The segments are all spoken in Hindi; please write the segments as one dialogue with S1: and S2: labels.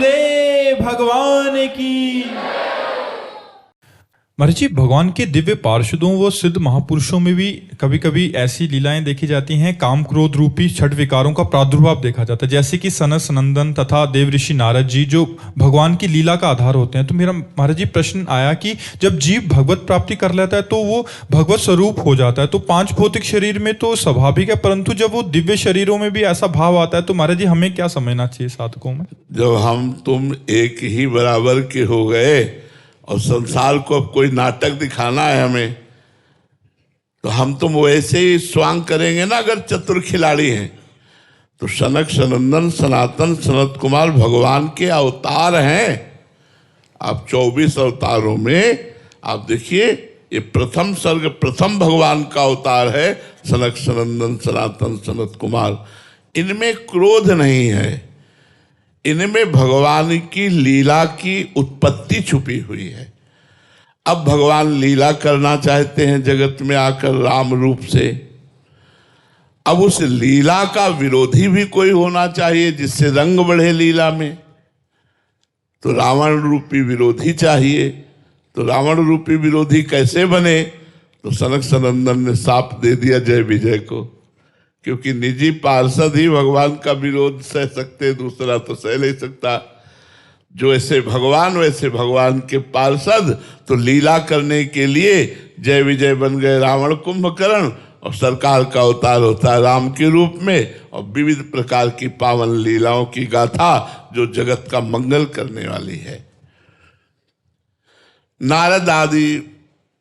S1: रामदेव भगवान की। महाराज जी, भगवान के दिव्य पार्षदों व सिद्ध महापुरुषों में भी कभी कभी ऐसी लीलाएं देखी जाती हैं, काम क्रोध रूपी छठ विकारों का प्रादुर्भाव देखा जाता है, जैसे कि सनत सनंदन तथा देव ऋषि नारद जी जो भगवान की लीला का आधार होते हैं। तो मेरा महाराज जी प्रश्न आया कि जब जीव भगवत प्राप्ति कर लेता है तो वो भगवत स्वरूप हो जाता है, तो पांच भौतिक शरीर में तो स्वाभाविक है, परंतु जब वो दिव्य शरीरों में भी ऐसा भाव आता है तो महाराज जी हमें क्या समझना चाहिए साधकों में?
S2: जब हम तुम एक ही बराबर के हो गए और संसार को अब कोई नाटक दिखाना है हमें, तो हम तुम वैसे ही स्वांग करेंगे ना। अगर चतुर खिलाड़ी हैं तो सनक सनंदन सनातन सनत कुमार भगवान के अवतार हैं। आप 24 अवतारों में आप देखिए, ये प्रथम सर्ग प्रथम भगवान का अवतार है सनक सनंदन सनातन सनत कुमार। इनमें क्रोध नहीं है, इनमें भगवान की लीला की उत्पत्ति छुपी हुई है। अब भगवान लीला करना चाहते हैं जगत में आकर राम रूप से। अब उस लीला का विरोधी भी कोई होना चाहिए जिससे रंग बढ़े लीला में, तो रावण रूपी विरोधी चाहिए। तो रावण रूपी विरोधी कैसे बने? तो सनक सनंदन ने साफ दे दिया जय विजय को, क्योंकि निजी पार्षद ही भगवान का विरोध सह सकते, दूसरा तो सह नहीं सकता। जो ऐसे भगवान वैसे भगवान के पार्षद तो लीला करने के लिए जय विजय बन गए रावण कुंभकर्ण, और सरकार का अवतार होता है राम के रूप में, और विविध प्रकार की पावन लीलाओं की गाथा जो जगत का मंगल करने वाली है। नारद आदि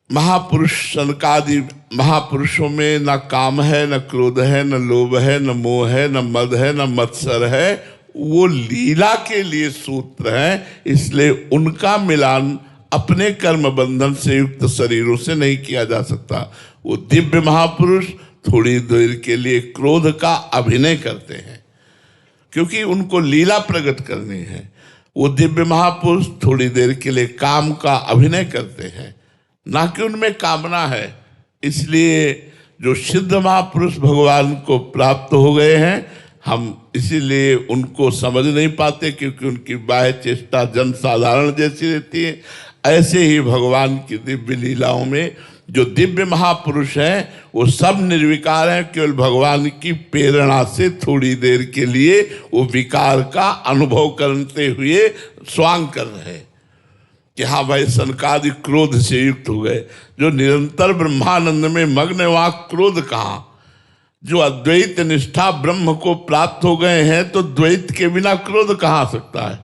S2: महापुरुष सनकादि महापुरुषों में न काम है, न क्रोध है, न लोभ है, न मोह है, न मद है, न मत्सर है। वो लीला के लिए सूत्र हैं, इसलिए उनका मिलान अपने कर्म बंधन से युक्त शरीरों से नहीं किया जा सकता। वो दिव्य महापुरुष थोड़ी देर के लिए क्रोध का अभिनय करते हैं क्योंकि उनको लीला प्रकट करनी है। वो दिव्य महापुरुष थोड़ी देर के लिए काम का अभिनय करते हैं, ना कि उनमें कामना है। इसलिए जो सिद्ध महापुरुष भगवान को प्राप्त हो गए हैं, हम इसीलिए उनको समझ नहीं पाते क्योंकि उनकी बाह्य चेष्टा जन साधारण जैसी रहती है। ऐसे ही भगवान की दिव्य लीलाओं में जो दिव्य महापुरुष हैं वो सब निर्विकार हैं, केवल भगवान की प्रेरणा से थोड़ी देर के लिए वो विकार का अनुभव करते हुए स्वांग कर रहे हैं कि हाँ भाई सनकादि क्रोध से युक्त हो गए। जो निरंतर ब्रह्मानंद में मग्न, वहाँ क्रोध कहाँ? जो अद्वैत निष्ठा ब्रह्म को प्राप्त हो गए हैं तो द्वैत के बिना क्रोध कहाँ आ सकता है?